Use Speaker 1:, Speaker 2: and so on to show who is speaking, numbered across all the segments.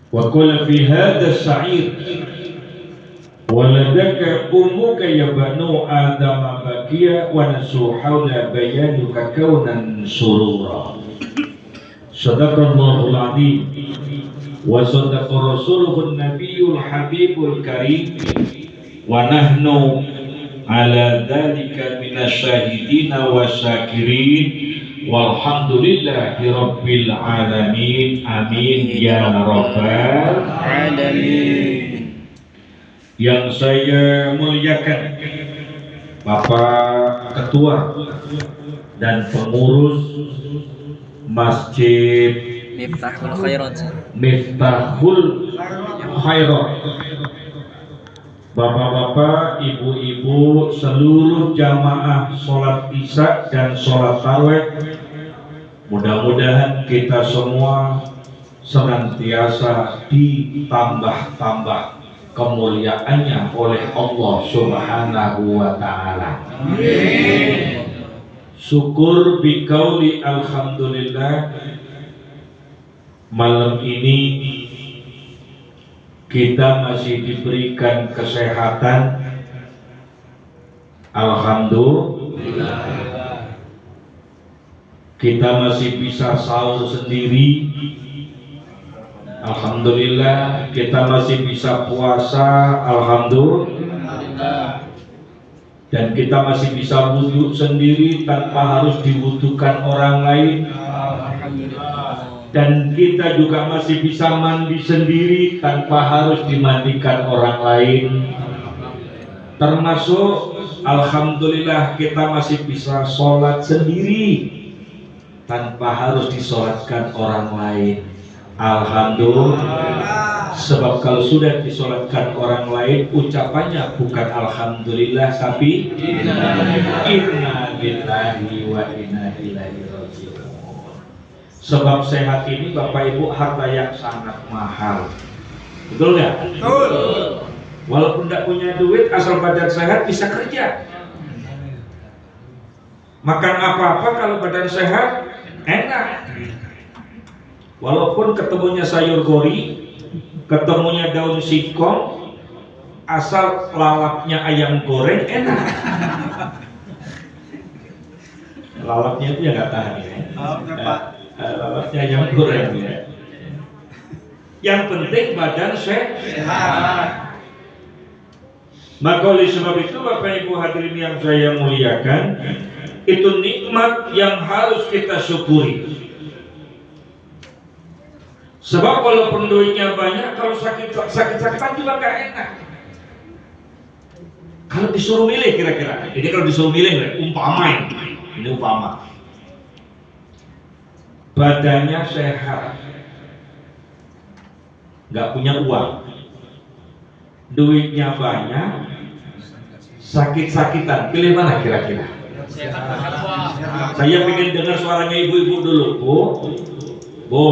Speaker 1: Wa qala fi hadha sa'ir waladaka ummuka ya banu adam bakia wa nasu hawla bayanuka kaunan surura. Sadaqallahul azim wa sadaqa rasuluhun nabiyul habibul karim wa nahnu ala dhalika minasyahidina wa syakirin walhamdulillahi rabbil alamin. Amin ya rabbal alamin. Yang saya muliakan Bapak Ketua dan pengurus Masjid Miftahul Khairat, Bapak-bapak, ibu-ibu, seluruh jamaah sholat isya dan sholat tarawih, mudah-mudahan kita semua senantiasa ditambah-tambah kemuliaannya oleh Allah Subhanahu wa ta'ala. Amin. Syukur biqauli alhamdulillah, malam ini kita masih diberikan kesehatan, alhamdulillah. Kita masih bisa sahur sendiri, alhamdulillah. Kita masih bisa puasa, alhamdulillah. Dan kita masih bisa wudhu sendiri tanpa harus diwudukan orang lain, alhamdulillah. Dan kita juga masih bisa mandi sendiri tanpa harus dimandikan orang lain. Termasuk alhamdulillah kita masih bisa sholat sendiri tanpa harus disolatkan orang lain, alhamdulillah. Sebab kalau sudah disolatkan orang lain, ucapannya bukan alhamdulillah tapi inna lillahi wa inna ilaihi raji'un. Sebab sehat ini Bapak Ibu harta yang sangat mahal. Betul nggak? Betul. Walaupun tidak punya duit, asal badan sehat bisa kerja. Makan apa-apa kalau badan sehat enak. Walaupun ketemunya sayur gori, ketemunya daun singkong, asal lalapnya ayam goreng enak. Lalapnya itu ya nggak tahan ya. Lalapnya ayam goreng ya. Yang penting badan sehat. Maka oleh sebab itu Bapak Ibu hadirin yang saya muliakan, itu nikmat yang harus kita syukuri. Sebab walaupun duitnya banyak, kalau sakit-sakitan juga nggak enak. Kalau disuruh milih kira-kira, jadi kalau disuruh milih, umpama ini umpama, badannya sehat, nggak punya uang, duitnya banyak, sakit-sakitan, pilih mana kira-kira? Saya ingin dengar suaranya ibu-ibu dulu, Bu.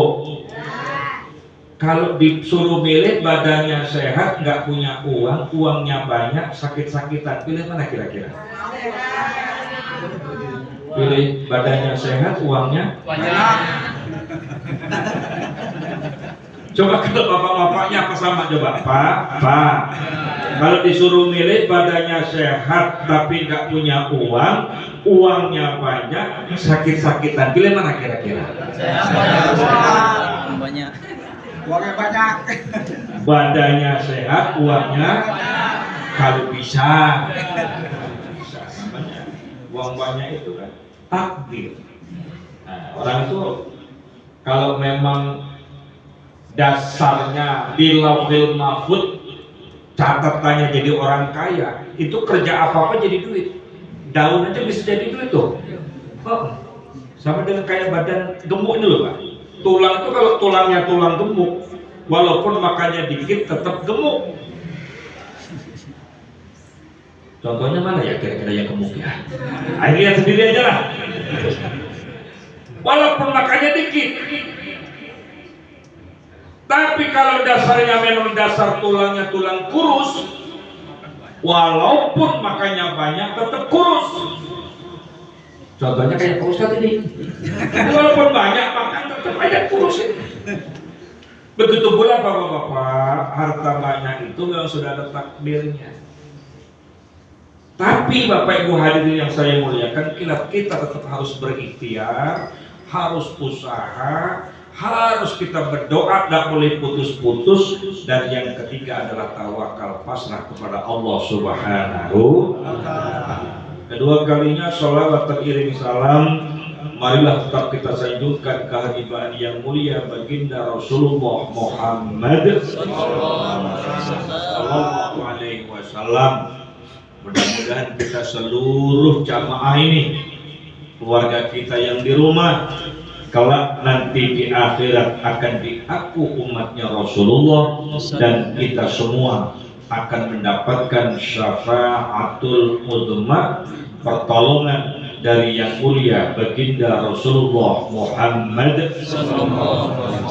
Speaker 1: Kalau disuruh milih badannya sehat, nggak punya uang, uangnya banyak, sakit-sakitan, pilih mana kira-kira? Pilih badannya sehat, uangnya banyak. Coba kalau bapak-bapaknya apa sama coba? Pak. Kalau disuruh milih badannya sehat tapi nggak punya uang, uangnya banyak, sakit-sakitan, pilih mana kira-kira?
Speaker 2: Banyak.
Speaker 3: Uangnya banyak.
Speaker 1: Badannya sehat, uangnya kalau bisa. Namanya uang banyak itu kan takdir. Nah, orang itu kalau memang dasarnya di lauhil mahfud catatannya jadi orang kaya, itu kerja apa-apa jadi duit. Daun aja bisa jadi duit tuh. Sama dengan kayak badan gemuk ini loh Pak. Tulang itu kalau tulangnya tulang gemuk, walaupun makannya dikit tetap gemuk. Contohnya mana ya kira-kira yang gemuk ya? Ayo lihat sendiri aja lah. Walaupun makannya dikit, tapi kalau dasarnya memang dasar tulangnya tulang kurus, walaupun makannya banyak tetap kurus. Contohnya kayak Pak Ustadz ini, walaupun banyak makan tetap aja kurus ini. Begitu pula bapak-bapak, harta banyak itu memang sudah ada takdirnya. Tapi Bapak Ibu hadirin yang saya muliakan, kita tetap harus berikhtiar, harus usaha, harus kita berdoa, tidak boleh putus-putus. Dan yang ketiga adalah tawakal, pasrah kepada Allah Subhanahu wa Ta'ala. Kedua kalinya sholawat teriring salam, marilah tetap kita sanjungkan kehadiran yang mulia baginda Rasulullah Muhammad sallallahu alaihi wasallam. Mudah-mudahan kita seluruh jamaah ini, keluarga kita yang di rumah, kelak nanti di akhirat akan diaku umatnya Rasulullah, dan kita semua akan mendapatkan syafaatul uzma, pertolongan dari yang mulia baginda Rasulullah Muhammad sallallahu alaihi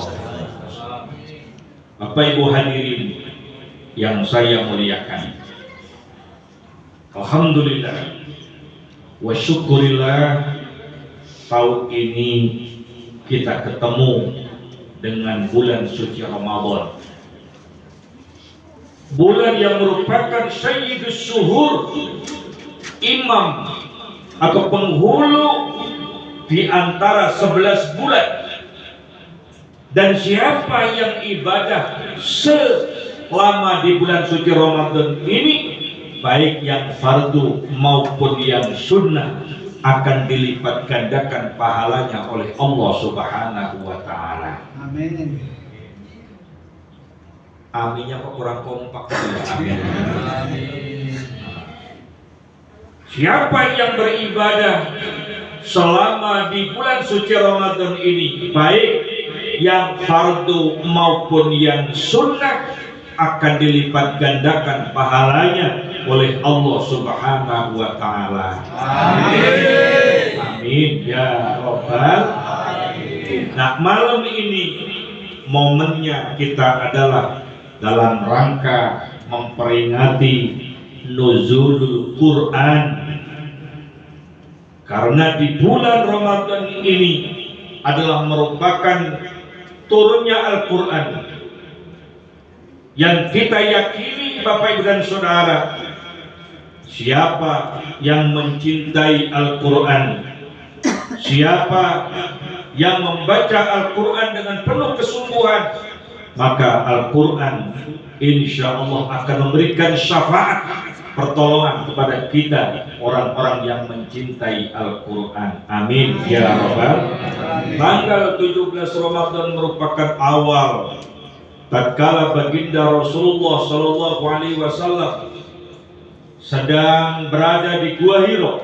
Speaker 1: wasallam. Bapak Ibu hadirin yang saya muliakan, alhamdulillah wa syukurillah, tahun ini kita ketemu dengan bulan suci Ramadan, bulan yang merupakan sayyidus syuhur, imam atau penghulu di antara 11 bulan. Dan siapa yang ibadah selama di bulan suci Ramadan ini, baik yang fardu maupun yang sunnah, akan dilipat gandakan pahalanya oleh Allah Subhanahu wa Ta'ala.
Speaker 2: Amin.
Speaker 1: Aminnya kok kurang kompak ya? Amin. Siapa yang beribadah selama di bulan suci Ramadan ini, baik yang fardu maupun yang sunnah, akan dilipat gandakan pahalanya oleh Allah Subhanahu wa Ta'ala. Amin. Amin ya Rabbal alamin. Nah, malam ini momennya kita adalah dalam rangka memperingati nuzulul Quran. Karena di bulan Ramadan ini adalah merupakan turunnya Al-Quran, yang kita yakini Bapak Ibu dan Saudara, siapa yang mencintai Al-Quran, siapa yang membaca Al-Quran dengan penuh kesungguhan, maka Al-Quran insya Allah akan memberikan syafaat, pertolongan kepada kita, orang-orang yang mencintai Al-Quran. Amin ya Rabbal. Tanggal 17 Ramadan merupakan awal tatkala baginda Rasulullah sallallahu alaihi wasallam sedang berada di Gua Hiro.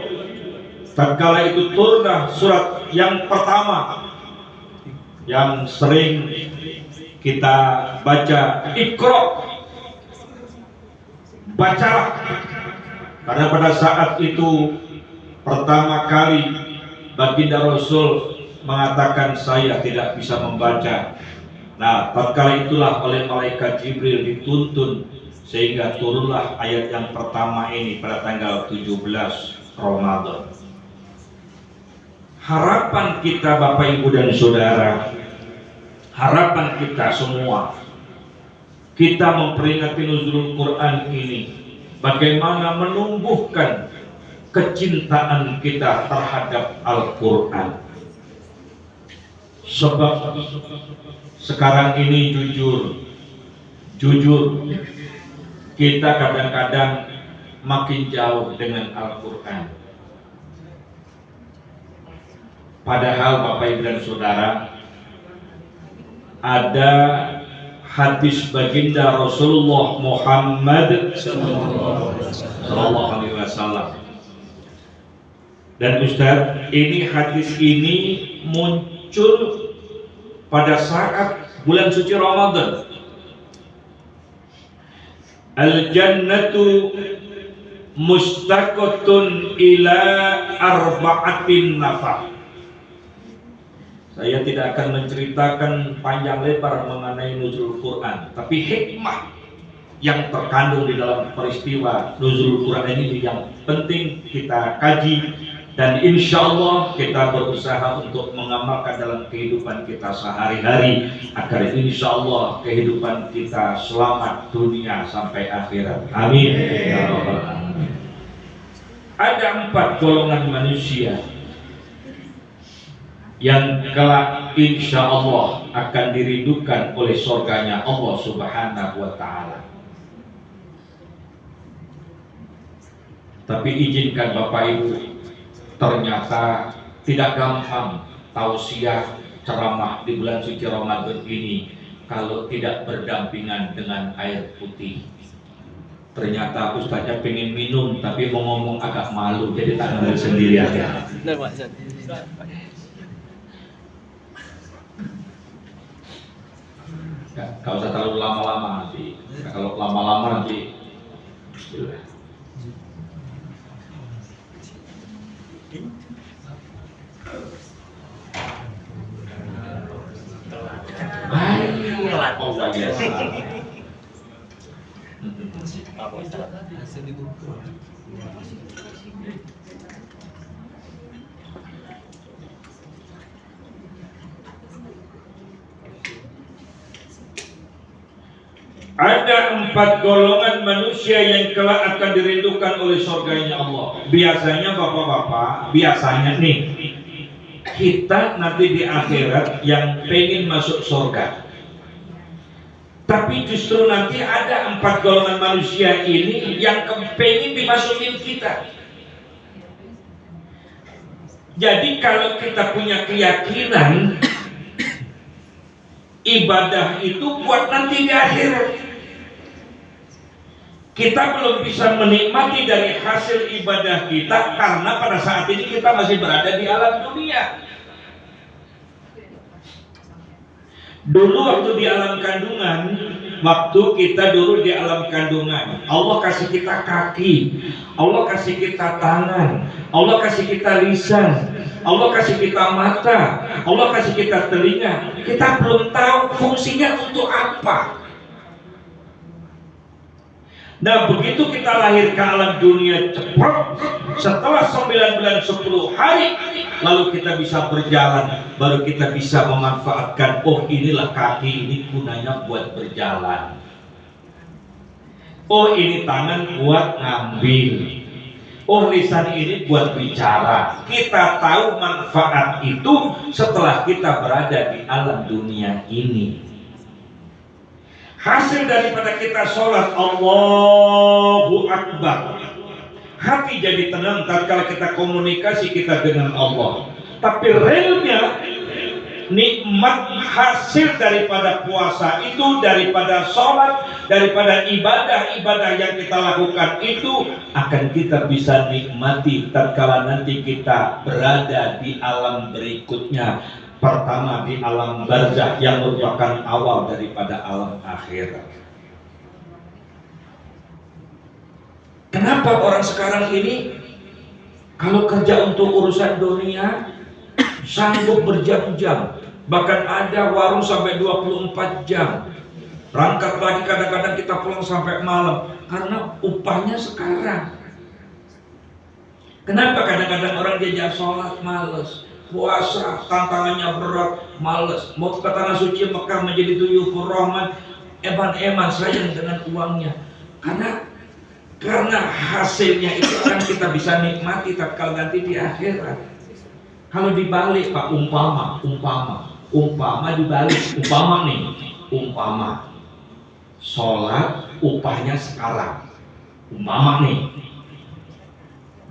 Speaker 1: Tatkala itu turunlah surat yang pertama yang sering kita baca, Iqra, bacalah. Karena pada saat itu pertama kali baginda Rasul mengatakan, saya tidak bisa membaca. Nah, tatkala itulah oleh malaikat Jibril dituntun sehingga turunlah ayat yang pertama ini pada tanggal 17 Ramadan. Harapan kita Bapak Ibu dan Saudara, harapan kita semua, kita memperingati nuzulul Quran ini, bagaimana menumbuhkan kecintaan kita terhadap Al-Quran. Sebab sekarang ini jujur kita kadang-kadang makin jauh dengan Al-Quran. Padahal Bapak Ibu dan Saudara, ada hadis baginda Rasulullah Muhammad sallallahu alaihi wasallam. Dan Ustaz, ini hadis ini muncul pada saat bulan suci Ramadan. Al-jannatu mustaqatun ila arba'atin nafar. Saya tidak akan menceritakan panjang lebar mengenai nuzul Quran, tapi hikmah yang terkandung di dalam peristiwa nuzul Quran ini yang penting kita kaji Dan insya Allah kita berusaha untuk mengamalkan dalam kehidupan kita sehari-hari agar insya Allah kehidupan kita selamat dunia sampai akhirat. Amin. Ya Rabbal Alamin. Ada 4 golongan manusia yang kelak insya Allah akan dirindukan oleh surganya Allah Subhanahu wa Ta'ala. Tapi izinkan Bapak Ibu, ternyata tidak gampang tausiah ceramah di bulan suci Ramadan ini kalau tidak berdampingan dengan air putih. Ternyata Ustaznya pengen minum tapi mau ngomong agak malu, jadi tak ngambil sendiri aja. Gak usah terlalu lama-lama nanti. Kalau lama-lama nanti ada 4 golongan manusia yang kelak akan dirindukan oleh surganya Allah. Biasanya bapak-bapak, biasanya nih kita nanti di akhirat yang pengen masuk surga. Tapi justru nanti ada 4 golongan manusia ini yang pengen dimasukin kita. Jadi kalau kita punya keyakinan ibadah itu buat nanti di akhirat, kita belum bisa menikmati dari hasil ibadah kita karena pada saat ini kita masih berada di alam dunia. Dulu waktu di alam kandungan, waktu kita dulu di alam kandungan, Allah kasih kita kaki, Allah kasih kita tangan, Allah kasih kita lisan, Allah kasih kita mata, Allah kasih kita telinga. Kita belum tahu fungsinya untuk apa. Nah begitu kita lahir ke alam dunia cepat, setelah 9 bulan 10 hari, lalu kita bisa berjalan, baru kita bisa memanfaatkan, oh inilah kaki, ini gunanya buat berjalan. Oh ini tangan buat ngambil. Oh lisan ini buat bicara. Kita tahu manfaat itu setelah kita berada di alam dunia ini. Hasil daripada kita sholat Allahu Akbar, hati jadi tenang tatkala kita komunikasi kita dengan Allah. Tapi realnya nikmat hasil daripada puasa itu, daripada sholat, daripada ibadah-ibadah yang kita lakukan itu akan kita bisa nikmati tatkala nanti kita berada di alam berikutnya. Pertama di alam barzakh yang merupakan awal daripada alam akhirat. Kenapa orang sekarang ini kalau kerja untuk urusan dunia sanggup berjam-jam, bahkan ada warung sampai 24 jam, berangkat lagi kadang-kadang kita pulang sampai malam karena upahnya sekarang. Kenapa kadang-kadang orang diajak sholat males, puasa tantangannya berat, males, mau ke tanah suci Mekah menjadi Duyufur Rahman, eman-eman sayang dengan uangnya, karena hasilnya itu akan kita bisa nikmati tatkala nanti di akhirat. Kalau dibalik Pak, umpama dibalik, umpama sholat upahnya sekarang, umpama nih,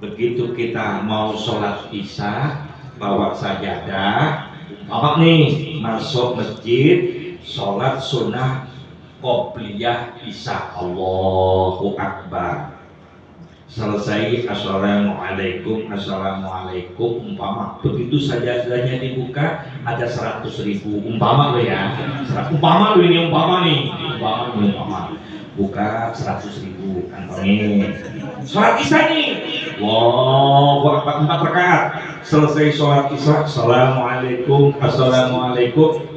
Speaker 1: begitu kita mau sholat isya bawa sajadah, umpama nih masuk masjid sholat sunnah qobliyah isya, Allahu Akbar, selesai assalamualaikum, umpama begitu sajadahnya dibuka ada 100.000, umpama lo ya, umpama buka 100.000 kantongin, sholat isya nih, wow, 4 rakaat, selesai sholat isya, assalamualaikum,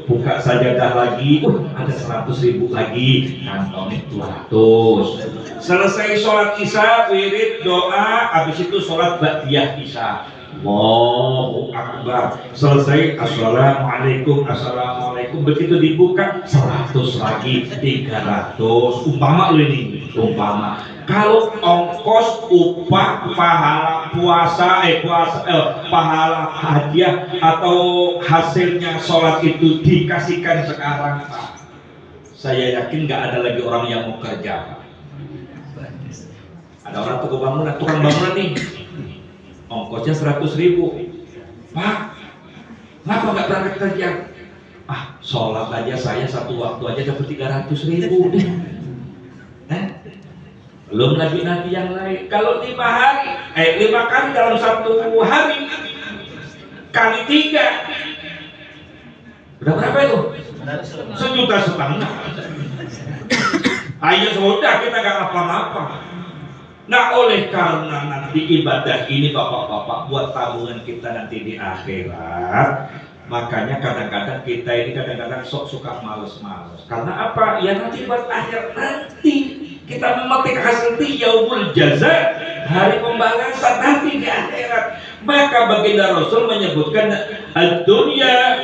Speaker 1: buka sajadah lagi, ada 100.000 lagi, kantongin 200. Selesai sholat isya, wirid, doa, habis itu sholat ba'diyah isya, Allahu Akbar. Selesai assalamualaikum, assalamualaikum. Begitu dibuka 100 lagi, 300. Umpama lu ini, umpama. Kalau ongkos, upah, pahala puasa, pahala hadiah atau hasilnya sholat itu dikasihkan sekarang, Pak, saya yakin nggak ada lagi orang yang mau kerja. Ada orang tukang bangunan nih, ongkosnya 100.000. Pak, kenapa nggak berangkat kerja? Sholat aja saya satu waktu aja dapat 300.000. Belum lagi nanti yang lain. Kalau 5 kali dalam satu hari kali 3, udah berapa itu? 1,5 juta. Ayo sudah, kita nggak apa-apa. Nah, oleh karena nanti ibadah ini bapak-bapak buat tabungan kita nanti di akhirat, makanya kadang-kadang kita ini sok suka males-males. Karena apa? Ya nanti buat akhir nanti kita memetik hasil di yaumul jaza, hari pembalasan nanti di akhirat. Maka baginda Rasul menyebutkan ad-dunya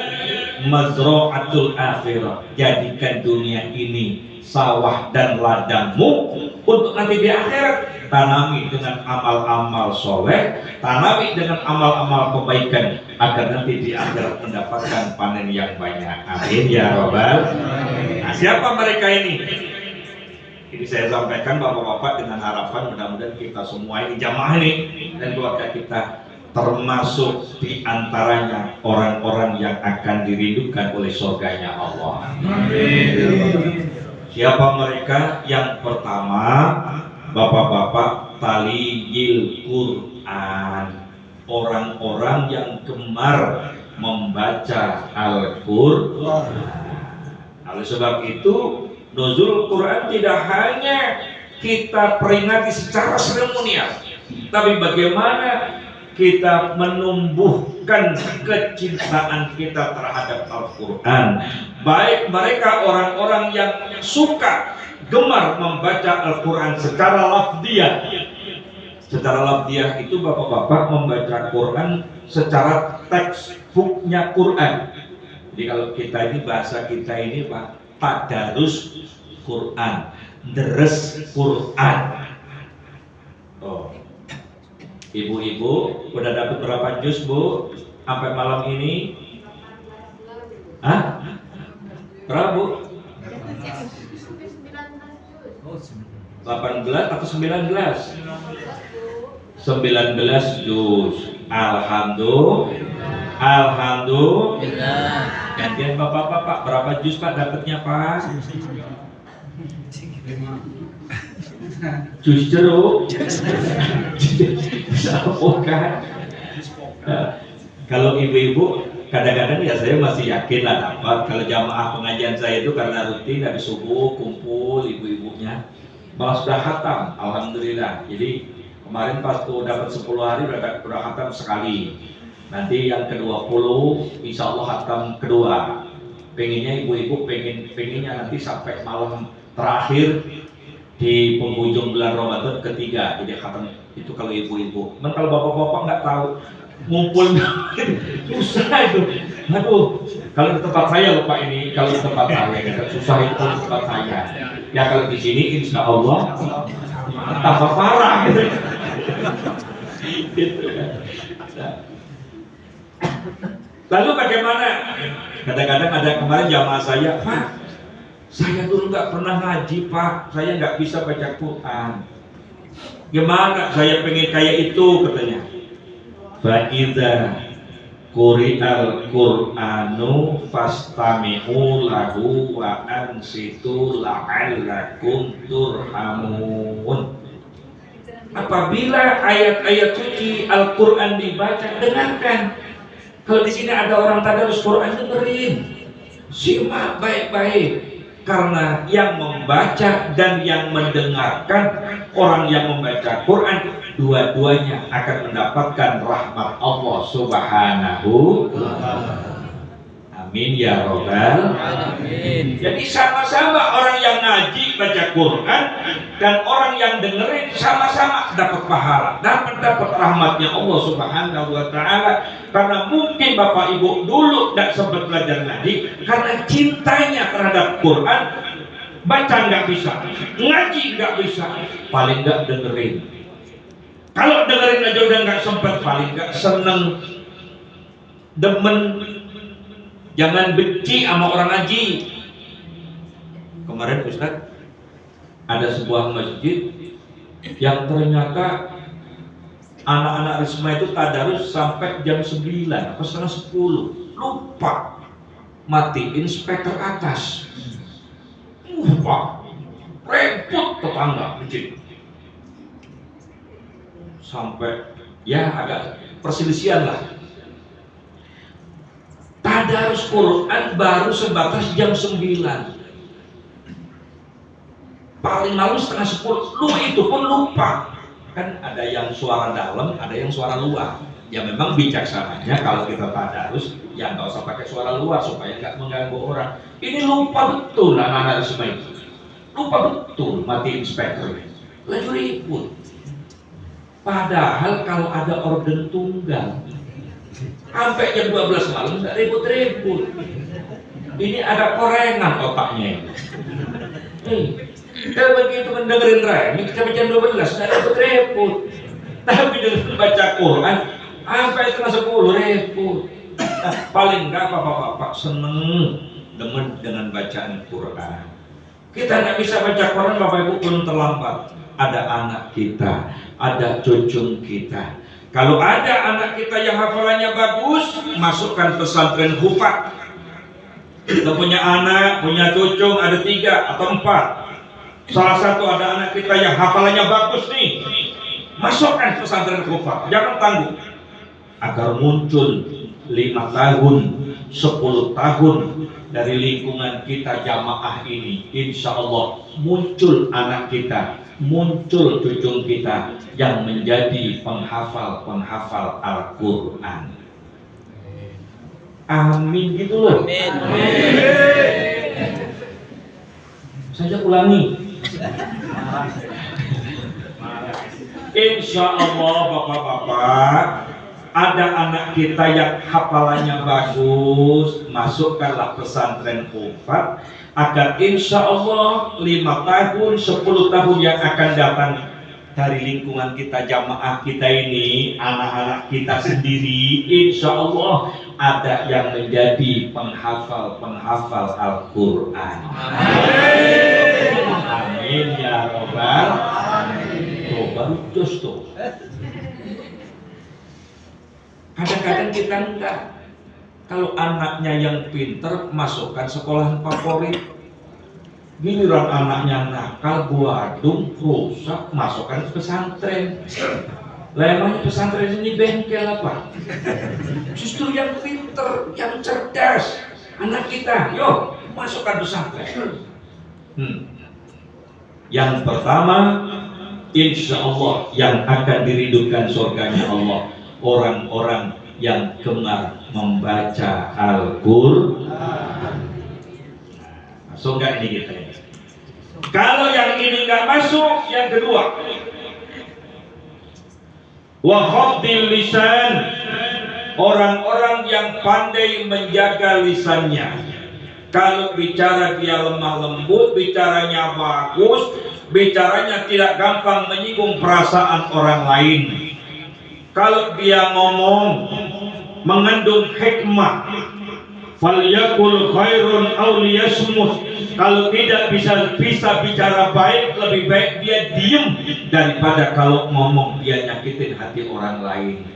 Speaker 1: mazra'atul akhirah. Jadikan dunia ini sawah dan ladangmu untuk nanti di akhirat. Tanami dengan amal-amal soleh, tanami dengan amal-amal kebaikan agar nanti di akhirat mendapatkan panen yang banyak. Amin ya rabbal alamin. Nah, siapa mereka ini? Ini saya sampaikan bapak-bapak dengan harapan mudah-mudahan kita semua ini jamaah ini dan keluarga kita termasuk di antaranya orang-orang yang akan dirindukan oleh surganya Allah. Amin. Siapa mereka? Yang pertama, bapak-bapak, taliyil Quran, orang-orang yang gemar membaca Al-Quran. Oleh sebab itu, nuzul Quran tidak hanya kita peringati secara seremonial, tapi bagaimana kita menumbuhkan kecintaan kita terhadap Al-Quran. Baik mereka orang-orang yang suka gemar membaca Al-Quran secara lafdiyah. Secara lafdiyah itu bapak-bapak membaca Quran secara textbooknya Quran. Jadi kalau kita ini bahasa kita ini Pak, tadarus Quran, deres Quran. Oh, ibu-ibu udah dapat berapa juz bu sampai malam ini? Berapa bu? 18 atau 19? 19 juz. Alhamdulillah. Gantian bapak-bapak, berapa juz Pak dapatnya Pak? Juz jeruk. Kalau ibu-ibu kadang-kadang ya saya masih yakin lah dapat. Kalau jamaah pengajian saya itu karena rutin habis subuh kumpul ibu-ibunya malah sudah khatam, alhamdulillah. Jadi kemarin pas tuh dapat 10 hari udah khatam sekali. Nanti yang ke-20 insya Allah khatam kedua. Pengennya ibu-ibu pengennya nanti sampai malam terakhir di penghujung bulan Ramadan ketiga. Jadi khatam itu kalau ibu-ibu. Men kalau bapak-bapak nggak tahu ngumpul susah itu. Aduh, kalau di tempat saya lupa ini, kalau di tempat saya susah itu di tempat saya. Ya kalau di sini insya Allah tambah parah gitu. Gitu kan. Lalu bagaimana? Kadang-kadang ada kemarin jamaah saya, Pak, saya dulu nggak pernah ngaji Pak, saya nggak bisa baca Quran. Gimana? Saya pengen kayak itu katanya. Fa'idza quri'al Qur'anu fastami'u lahu wa ansitu la'allakum turhamun. Apabila ayat-ayat suci Al-Quran dibaca, dengarkan. Kalau di sini ada orang tadarus Quran, dengerin, simak baik-baik. Karena yang membaca dan yang mendengarkan, orang yang membaca Quran, dua-duanya akan mendapatkan rahmat Allah Subhanahu wa ta'ala. Amin ya robbal alamin. Jadi sama-sama orang yang ngaji baca Quran dan orang yang dengerin sama-sama dapat pahala, dapat rahmatnya Allah Subhanahu wa taala. Karena mungkin Bapak Ibu dulu tidak sempat belajar ngaji karena cintanya terhadap Quran, baca nggak bisa, ngaji nggak bisa, paling nggak dengerin. Kalau dengerin aja udah nggak sempat, paling nggak seneng, demen. Jangan benci sama orang ngaji. Kemarin Ustaz, ada sebuah masjid yang ternyata anak-anak Risma itu tadarus sampai jam 9 atau setengah 10. Lupa matiin speaker atas. Lupa. Repot tetangga masjid. Sampai ya agak perselisihan lah. Tadarus Quran baru sebatas jam 9. Paling malu setengah 10. Lu itu pun lupa. Kan ada yang suara dalam, ada yang suara luar. Ya memang bijaksananya kalau kita tadarus ya nggak usah pakai suara luar supaya nggak mengganggu orang. Ini lupa betul anak-anak semua itu. Lupa betul matiin speaker. Lagi ribut. Padahal kalau ada orden tunggal sampai jam 12 malam nggak ribut-ribut. Ini ada korengan otaknya. Begitu mendengarin remix sampai jam 12 nggak ribut-ribut. Tapi dengan baca Quran sampai setengah 10 ribut. Paling nggak bapak-bapak seneng demen dengan bacaan Quran. Kita nggak bisa baca Quran Bapak Ibu belum terlambat. Ada anak kita, ada cucu kita. Kalau ada anak kita yang hafalannya bagus, masukkan pesantren hufat. Kita punya anak, punya cucu, ada 3 atau 4. Salah satu ada anak kita yang hafalannya bagus nih, masukkan pesantren hufat. Jangan tangguh. Agar muncul 5 tahun, 10 tahun dari lingkungan kita jamaah ini, insya Allah muncul anak kita, muncul cucu kita yang menjadi penghafal Al-Quran. Amin gitu loh. Amin. Saya ulangi. Insya Allah bapak-bapak, ada anak kita yang hafalannya bagus, masukkanlah pesantren hufat agar insya Allah 5 tahun, 10 tahun yang akan datang dari lingkungan kita jamaah kita ini, anak-anak kita sendiri, insya Allah ada yang menjadi penghafal Al-Quran. Amin. Amin ya Robbal. Tuh baru just tuh. Kadang-kadang kita enggak. Kalau anaknya yang pinter, masukkan sekolahan favorit. Giliran anaknya nakal, buadung, rusak, masukkan pesantren. Lemahnya pesantren ini bengkel apa? Justru yang pinter, yang cerdas, anak kita, yuk masukkan pesantren. Yang pertama, insya Allah yang akan dirindukan surganya Allah, orang-orang yang gemar membaca Al-Quran. Masuk nggak ini kita? Kalau yang ini nggak masuk, yang kedua, wa khafdil lisan, orang-orang yang pandai menjaga lisannya. Kalau bicara dia lemah lembut, bicaranya bagus, bicaranya tidak gampang menyinggung perasaan orang lain. Kalau dia ngomong mengandung hikmah, falyakul khairun aw liyasmut. Kalau tidak bisa bicara baik, lebih baik dia diem daripada kalau ngomong dia nyakitin hati orang lain.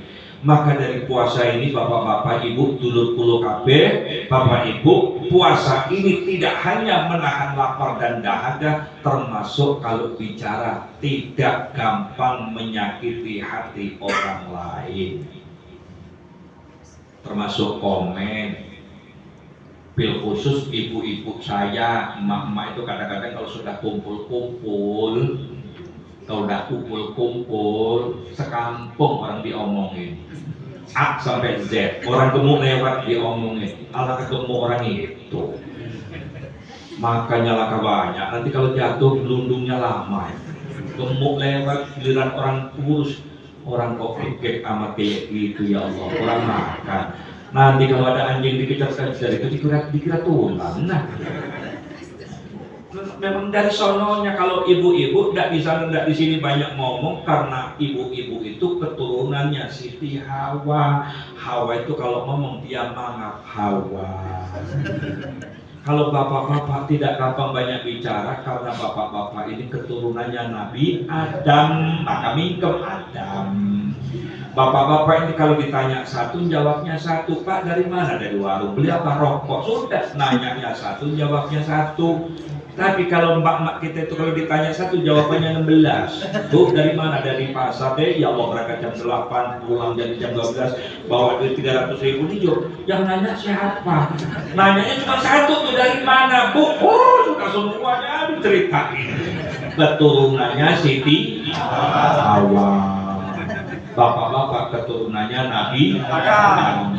Speaker 1: Maka dari puasa ini bapak-bapak ibu dulur kulo kabeh, bapak ibu, puasa ini tidak hanya menahan lapar dan dahaga, termasuk kalau bicara tidak gampang menyakiti hati orang lain. Termasuk komen. Bil khusus ibu-ibu saya, emak-emak itu kadang-kadang kalau sudah kumpul-kumpul, sekampung orang diomongin, A sampai Z, orang gemuk lewat diomongin, ala ketemu orang itu, Makannya laka banyak, nanti kalau jatuh gelundungnya lama ya. Gemuk lewat, giliran orang kurus, orang kok pikir amat kayak gitu ya Allah, orang makan. Nanti kalau ada anjing dikejar dari itu dikira tulang. Nah, memang dari sononya kalau ibu-ibu tidak di sini banyak ngomong karena ibu-ibu itu keturunannya Siti Hawa. Hawa itu kalau ngomong dia mangap Hawa. Kalau bapak-bapak tidak gampang banyak bicara karena bapak-bapak ini keturunannya Nabi Adam, maka mingkem Adam. Bapak-bapak ini kalau ditanya satu, jawabnya satu. Pak dari mana? Dari warung. Beli apa? Rokok. Sudah, nanyanya satu, jawabnya satu. Tapi kalau mbak-mbak kita itu kalau ditanya satu, jawabannya 16. Bu, dari mana? Dari pasar deh. Ya Allah, berangkat jam 8, pulang jadi jam 12, bawa duit 300.000 nih, Jo. Yang nanya siapa? Nanyanya cuma satu tuh, dari mana? Bu, sudah semuanya diceritain. Keturunannya Siti Hawa. Bapak-bapak keturunannya Nabi Adam.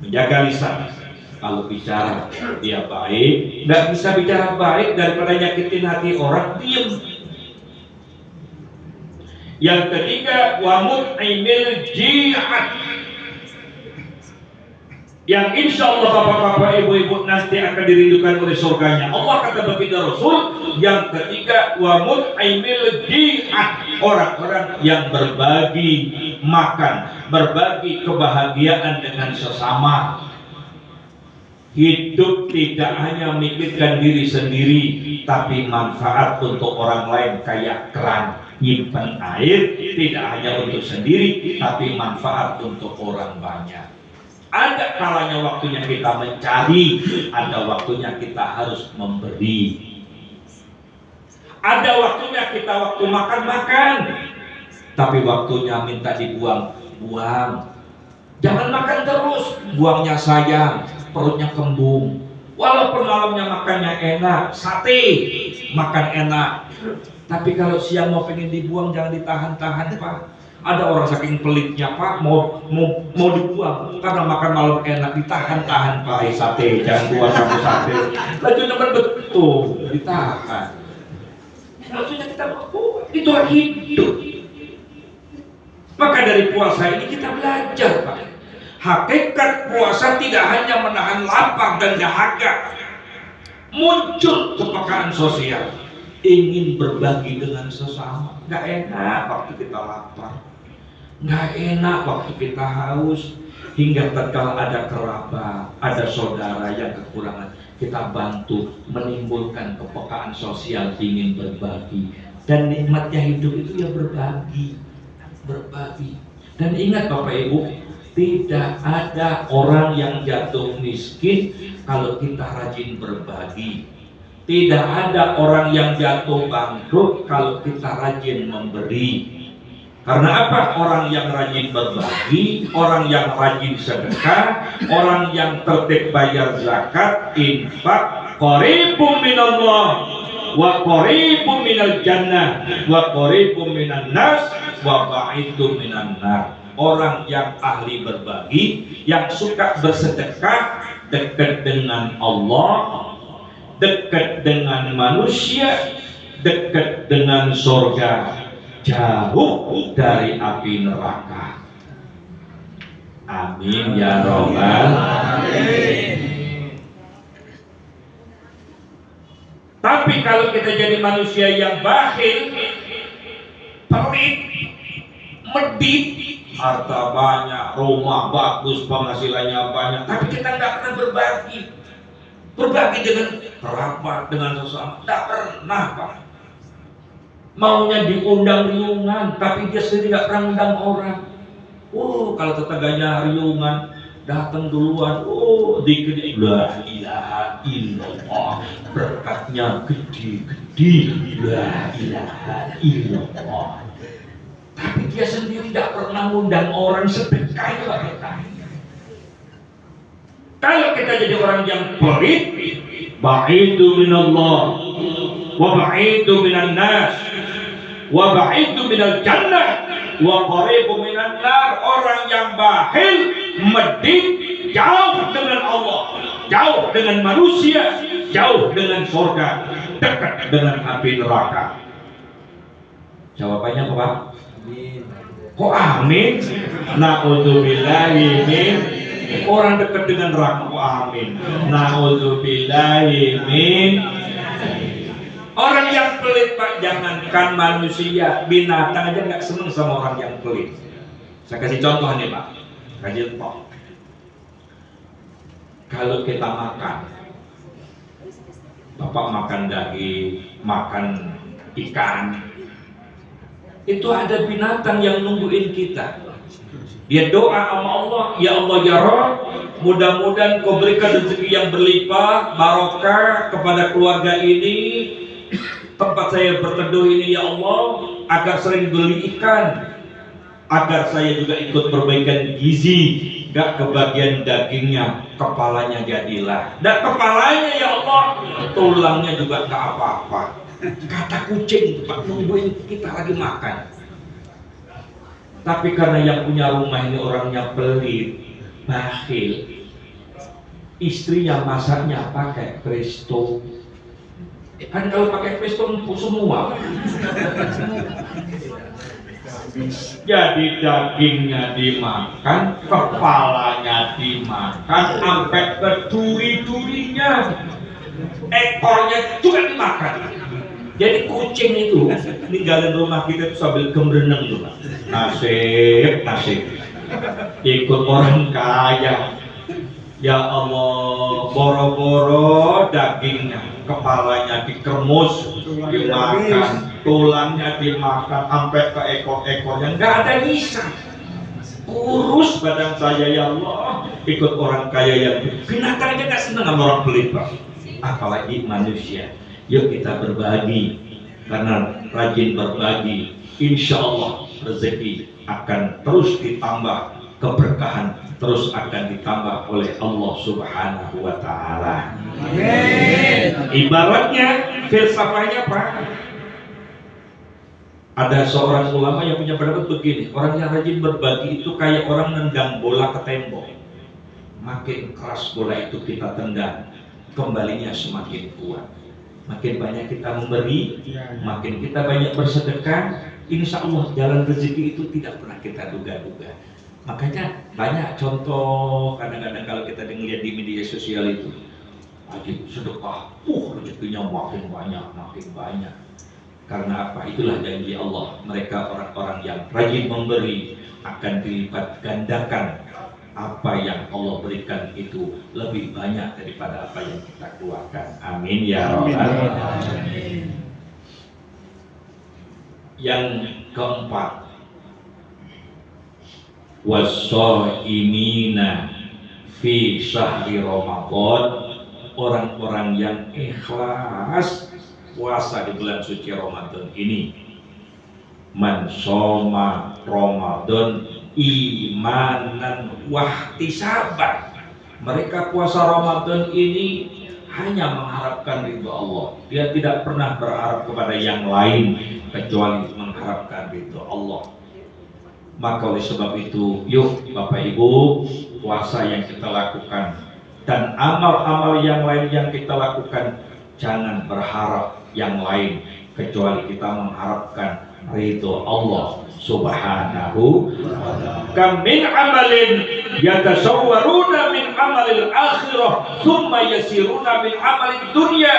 Speaker 1: Menjaga lisan. Kalau bicara dia baik, nggak bisa bicara baik daripada nyakitin hati orang, diam. Yang ketiga, wa mut'imil ji'at, yang insya Allah bapak-bapak, ibu-ibu nanti akan dirindukan oleh surganya Allah, kata baginda Rasul. Yang ketiga, wa mut'imil ji'at, orang-orang yang berbagi makan, berbagi kebahagiaan dengan sesama. Hidup tidak hanya memikirkan diri sendiri, tapi manfaat untuk orang lain, kayak keran nyimpen air, tidak hanya untuk sendiri, tapi manfaat untuk orang banyak. Ada kalanya waktunya kita mencari, ada waktunya kita harus memberi. Ada waktunya kita waktu makan, tapi waktunya minta dibuang, buang. Jangan makan terus, buangnya sayang, perutnya kembung. Walaupun malamnya makannya enak, sate, makan enak. Tapi kalau siang mau pengen dibuang, jangan ditahan-tahan, Pak. Ada orang saking pelitnya, Pak, mau dibuang karena makan malam enak, ditahan-tahan, Pak. Sate, jangan buang kamu sate. Lajunya kan betul, ditahan. Lajunya kita buang, itu hidup. Maka dari puasa ini kita belajar, Pak. Hakikat puasa tidak hanya menahan lapar dan dahaga. Muncul kepekaan sosial, ingin berbagi dengan sesama. Gak enak waktu kita lapar, gak enak waktu kita haus. Hingga tatkala ada kerabat, ada saudara yang kekurangan, kita bantu, menimbulkan kepekaan sosial, ingin berbagi. Dan nikmatnya hidup itu ya berbagi. Dan ingat Bapak Ibu, tidak ada orang yang jatuh miskin kalau kita rajin berbagi. Tidak ada orang yang jatuh bangkrut kalau kita rajin memberi. Karena apa? Orang yang rajin berbagi, orang yang rajin sedekah, orang yang tertib bayar zakat, infak, qaribun minallah wa qaribun minal jannah wa qaribun minan nas wa ba'idun minan nar. Orang yang ahli berbagi, yang suka bersedekah, dekat dengan Allah, dekat dengan manusia, dekat dengan surga, jauh dari api neraka. Amin ya robbal alamin. Tapi kalau kita jadi manusia yang bakhil, pelit, medit, harta banyak, rumah bagus, penghasilannya banyak, tapi kita nggak pernah berbagi dengan kerabat, dengan sesama, nggak pernah, Pak. Maunya diundang riungan, tapi dia sendiri nggak pernah undang orang. Kalau tetangganya riungan, datang duluan, dikit, la ilaha illallah, berkatnya gede-gede, la ilaha illallah. Tapi dia sendiri tidak pernah mengundang orang, sedekah itu kita. Kalau kita jadi orang yang pelit, ba'idu minallah wa ba'idu minan nas wa ba'idu minal jannah wa qaribu minan nar. Orang yang bakhil, medit, jauh dengan Allah, jauh dengan manusia, jauh dengan surga, dekat dengan api neraka. Jawabannya apa, Pak? Kok amin? Na'udzubillahi min. Orang dekat dengan neraka kok amin? Na'udzubillahi min. Orang yang pelit, Pak, jangankan manusia, binatang aja nggak seneng sama orang yang pelit. Saya kasih contoh nih, Pak. Kasih contoh. Kalau kita makan, Bapak makan daging, makan ikan, itu ada binatang yang nungguin kita. Dia doa sama Allah, ya Allah ya Rabb, mudah-mudahan kau berikan rezeki yang berlimpah, barokah kepada keluarga ini, tempat saya berteduh ini ya Allah, agar sering beli ikan, agar saya juga ikut perbaikan gizi, gak kebagian dagingnya, kepalanya jadilah. Dan kepalanya ya Allah, tulangnya juga gak apa-apa. Kata kucing, Pak, nungguin kita lagi makan. Tapi karena yang punya rumah ini orangnya pelit, bakhil, istrinya masaknya pakai presto. Kan kalau pakai presto empuk semua. Jadi dagingnya dimakan, kepalanya dimakan, sampai ke duri-durinya, ekornya juga dimakan. Jadi kucing itu ninggalin rumah kita itu sambil gemreneng tuh, Pak. Nasib ikut orang kaya. Ya Allah, boro-boro dagingnya, kepalanya dikermus, dimakan, tulangnya dimakan, sampai ke ekor-ekornya nggak ada bisa. Kurus badan saya ya Allah, ikut orang kaya yang binatang aja nggak seneng sama orang pelit, Pak. Apalagi manusia. Yuk kita berbagi, karena rajin berbagi, insya Allah rezeki akan terus ditambah, keberkahan terus akan ditambah oleh Allah Subhanahu wa Ta'ala. Amin. Ibaratnya, filsafahnya Pak, ada seorang ulama yang punya pendapat begini, orang yang rajin berbagi itu kayak orang nendang bola ke tembok. Makin keras bola itu kita tendang, kembalinya semakin kuat. Makin banyak kita memberi, makin kita banyak bersedekah, insya Allah jalan rezeki itu tidak pernah kita duga-duga. Makanya banyak contoh kadang-kadang kalau kita lihat di media sosial itu, wajib sedekah, rezekinya makin banyak. Karena apa? Itulah janji Allah. Mereka orang-orang yang rajin memberi akan dilipat gandakan. Apa yang Allah berikan itu lebih banyak daripada apa yang kita keluarkan. Amin ya Rabbal alamin. Yang keempat, was-shaimina fi syahri Ramadan, orang-orang yang ikhlas puasa di bulan suci Ramadan ini. Man shoma Ramadan imanan wahtisaban, mereka puasa Ramadan ini hanya mengharapkan ridho Allah. Dia tidak pernah berharap kepada yang lain kecuali mengharapkan ridho Allah. Maka oleh sebab itu, yuk Bapak Ibu, puasa yang kita lakukan dan amal-amal yang lain yang kita lakukan, jangan berharap yang lain kecuali kita mengharapkan ridho Allah Subhanahu wa ta'ala. Kam min amalin yatasawwaruna min amalil akhirah thumma yasiruna min amalid dunya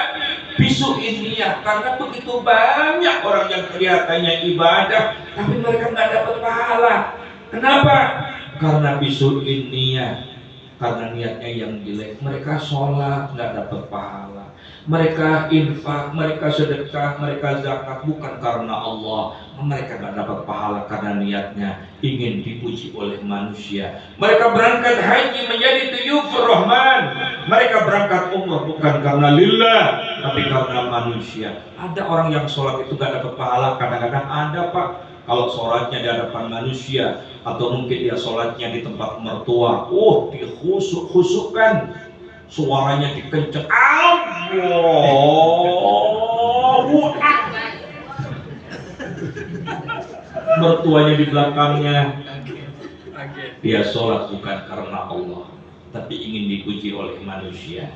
Speaker 1: bisu'in niyah. Karena begitu banyak orang yang kelihatannya ibadah tapi mereka nggak dapat pahala. Kenapa? Karena bisu'in niyah, karena niatnya yang jelek. Mereka sholat nggak dapat pahala, mereka infak, mereka sedekah, mereka zakat bukan karena Allah. Mereka nggak dapat pahala karena niatnya ingin dipuji oleh manusia. Mereka berangkat haji menjadi duyufur rahman, mereka berangkat umrah bukan karena lillah tapi karena manusia. Ada orang yang sholat itu nggak dapat pahala, kadang-kadang ada Pak, kalau sholatnya di hadapan manusia atau mungkin dia sholatnya di tempat mertua, dihusuk-husukkan, suaranya dikenceng, Allahu Akbar, mertuanya di belakangnya. Dia sholat bukan karena Allah, tapi ingin dipuji oleh manusia.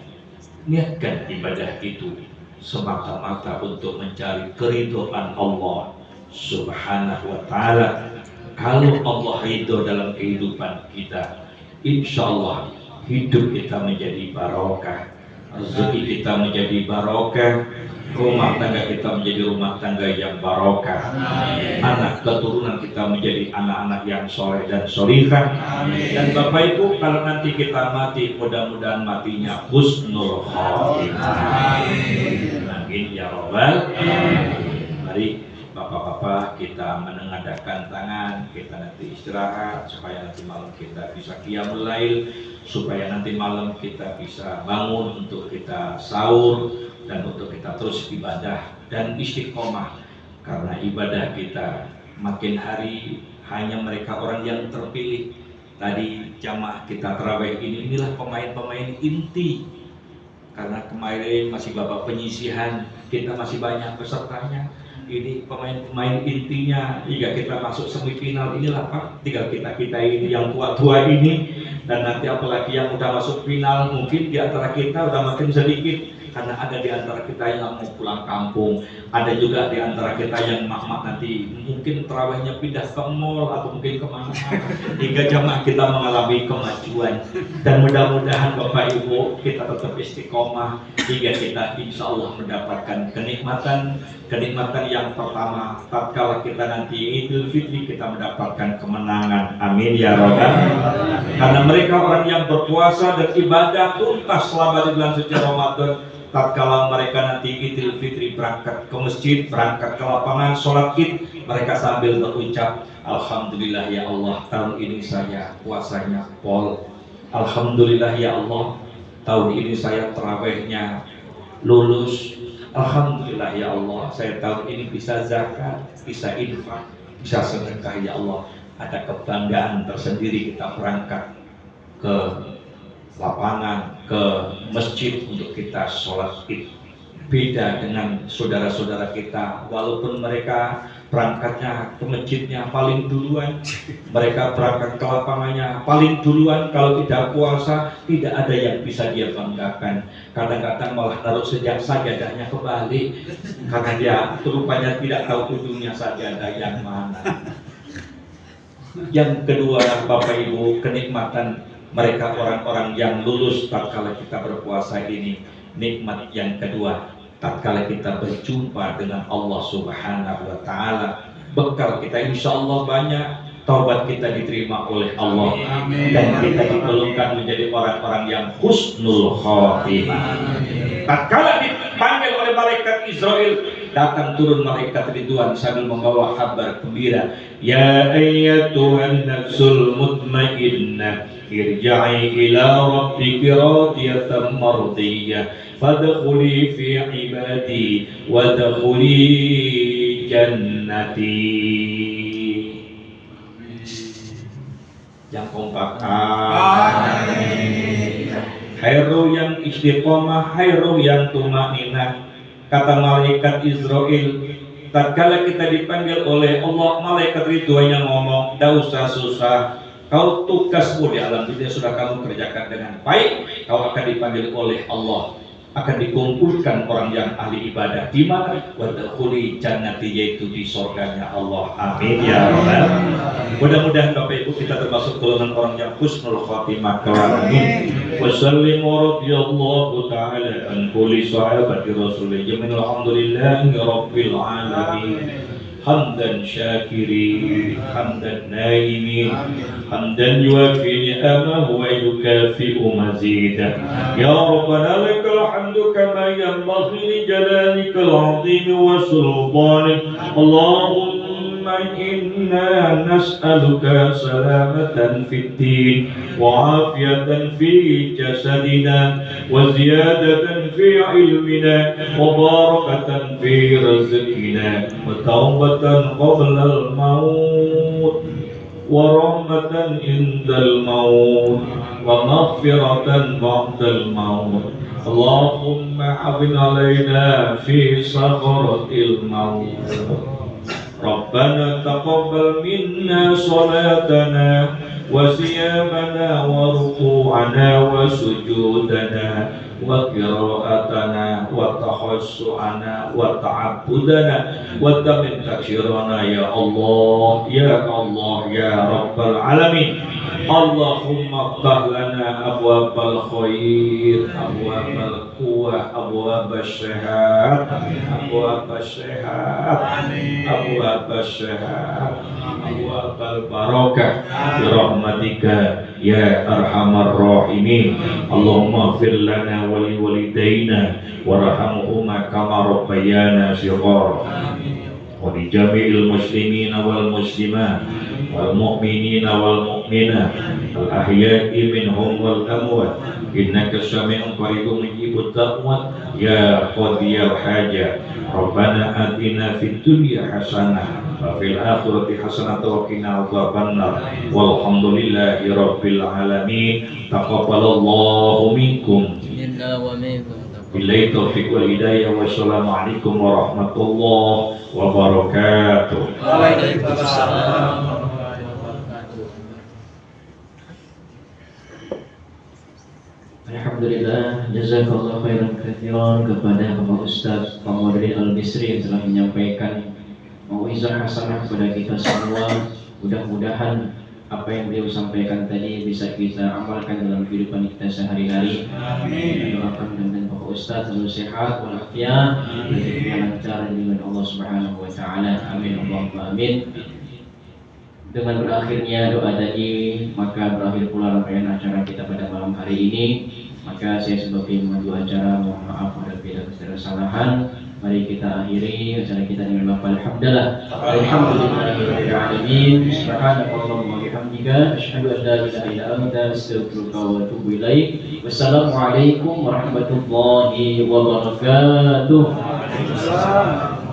Speaker 1: Niatkan ibadah itu semata-mata untuk mencari keridhaan Allah Subhanahu wa ta'ala. Kalau Allah ridho dalam kehidupan kita, insya Allah hidup kita menjadi barokah, rezeki kita menjadi barokah, rumah tangga kita menjadi rumah tangga yang barokah, anak keturunan kita menjadi anak-anak yang soleh dan solihah. Dan Bapak Ibu, kalau nanti kita mati, mudah-mudahan matinya husnul khotimah. Amin ya robbal alamin. Mari Bapak-bapak kita menengadahkan tangan, kita nanti istirahat supaya nanti malam kita bisa qiyamul lail, supaya nanti malam kita bisa bangun untuk kita sahur dan untuk kita terus ibadah dan istiqomah. Karena ibadah kita makin hari hanya mereka orang yang terpilih. Tadi jamaah kita tarawih inilah pemain-pemain inti. Karena kemarin masih babak penyisihan, kita masih banyak pesertanya. Ini pemain-pemain intinya hingga kita masuk semifinal inilah Pak. Tinggal kita ini yang tua-tua ini, dan nanti apalagi yang udah masuk final, mungkin di antara kita udah makin sedikit karena ada di antara kita yang mau pulang kampung, ada juga di antara kita yang mak nanti mungkin terawihnya pindah ke mall atau mungkin kemana, hingga jamaah kita mengalami kemajuan. Dan mudah-mudahan Bapak Ibu kita tetap istiqomah hingga kita insya Allah mendapatkan kenikmatan yang pertama tatkala kita nanti Idul Fitri, kita mendapatkan kemenangan. Amin ya robbal alamin. Karena mereka orang yang berpuasa dan ibadah tuntas selama di bulan suci Ramadan, tatkala mereka nanti Idul Fitri berangkat ke masjid, berangkat ke lapangan sholat Id, mereka sambil berucap, alhamdulillah ya Allah, tahun ini saya puasanya pol. Alhamdulillah ya Allah, tahun ini saya tarawihnya lulus. Alhamdulillah ya Allah, saya tahun ini bisa zakat, bisa infak, bisa sedekah ya Allah. Ada kebanggaan tersendiri kita berangkat ke lapangan, ke masjid untuk kita sholat Id. Beda dengan saudara-saudara kita, walaupun mereka berangkatnya ke masjidnya paling duluan, mereka berangkat ke lapangannya paling duluan. Kalau tidak puasa, tidak ada yang bisa dia banggakan. Kadang-kadang malah taruh sajadahnya kebalik, karena dia rupanya tidak tahu ujungnya sajadah yang mana. Yang kedua, Bapak Ibu, kenikmatan mereka orang-orang yang lulus tatkala kita berpuasa ini. Nikmat yang kedua, tatkala kita berjumpa dengan Allah Subhanahu wa ta'ala, bekal kita insya Allah banyak, taubat kita diterima oleh Allah. Amin. Dan kita digolongkan menjadi orang-orang yang husnul khotimah. Tatkala dipanggil oleh malaikat Israel, datang turun malaikat Ridwan sambil membawa kabar gembira, ya ayyatuhan nafsul mutmainnah irja'i ila rabbiki radiyatan mardiyah fadkhuli fi ibadi wadkhuli jannati. Yang kompak, amin. Khairu yang istiqomah, khairu yang tumaninah. Kata malaikat Israel, tatkala kita dipanggil oleh Allah, malaikat Ridwan yang ngomong, tidak usah susah, kau tugasmu di alam dunia sudah kamu kerjakan dengan baik. Kau akan dipanggil oleh Allah, akan dikumpulkan orang yang ahli ibadah. Di mana? Wadkhuli jannati, yaitu di surganya Allah. Amin ya rabbal alamin. Mudah-mudahan Bapak Ibu kita termasuk golongan orang yang husnul khotimah kelak. Amin. Wassallim radhiyallahu ta'ala an kulli sahabati rasulih jamin alhamdulillahi rabbil alamin. Hamdan syakirin, hamdan naimin, hamdan yuafi ni'amahu wa yukafi'u mazidah. Ya Rabbana lakal hamdu kama yanbaghi li jalalikal azim wa sultanik. Allahumma inna nas'aluka salamatan fid din wa afiyatan fi jasadina wa ziyadatan fi ilmina wa barakatan fi rizqina wa tawbatan qabla al-maut wa rahmatan indal maut wa maghfiratan ba'dal maut. Allahumma hafidh alaina fi sakharatil maut. Rabbana taqabbal minna salatana وصيامنا وركوعنا وسجودنا وقراءتنا وتخشعنا وتعبدنا وتمن تكشيرنا يا الله يا الله يا رب العالمين. اللهم افتح لنا أبواب الخير أبواب القوة أبواب الشهاد أبواب الشهاد أبواب الشهاد أبواب البركة برحمتك يا أرحم الراحمين. اللهم اغفر لنا ولوالدينا وارحمهما كما ربيانا صغارا ولجميع المسلمين والمسلمات والمؤمنين والمؤمنات الأحياء منهم والأموات إنك سميع قريب مجيب الدعوات يا قاضي الحاجات. ربنا آتنا في الدنيا حسنة وفي الآخرة حسنة وقنا عذاب النار والحمد لله رب العالمين. تقبل الله منكم
Speaker 2: منا ومنكم.
Speaker 1: بالله التوفيق والهداية والسلام عليكم ورحمة الله wabarakatuh.
Speaker 2: Waalaikumsalam.
Speaker 3: Alhamdulillah, jazakallahu khairan katsiran kepada Bapak Ustaz Pamodri Al-Bisri yang telah menyampaikan mauizah hasanah kepada kita semua. Mudah-mudahan apa yang beliau sampaikan tadi bisa kita amalkan dalam kehidupan kita sehari-hari. Amin. Doakan dan Bapak Ustaz selalu sehat walafiat, rezeki lancar dengan Allah Subhanahu wa taala. Amin Allahumma amin. Dengan berakhirnya doa tadi, maka berakhir pula rangkaian acara kita pada malam hari ini. Maka saya sebagai pemandu acara mohon maaf apabila ada kesalahan. Mari kita akhiri acara kita dengan lafaz alhamdulillah. Alhamdulillahirabbil alamin. Subhanakallahumma wa bihamdika asyhadu an la ilaha illa anta astaghfiruka wa atubu ilaik. Wassalamualaikum warahmatullahi wabarakatuh.
Speaker 1: Alhamdulillah.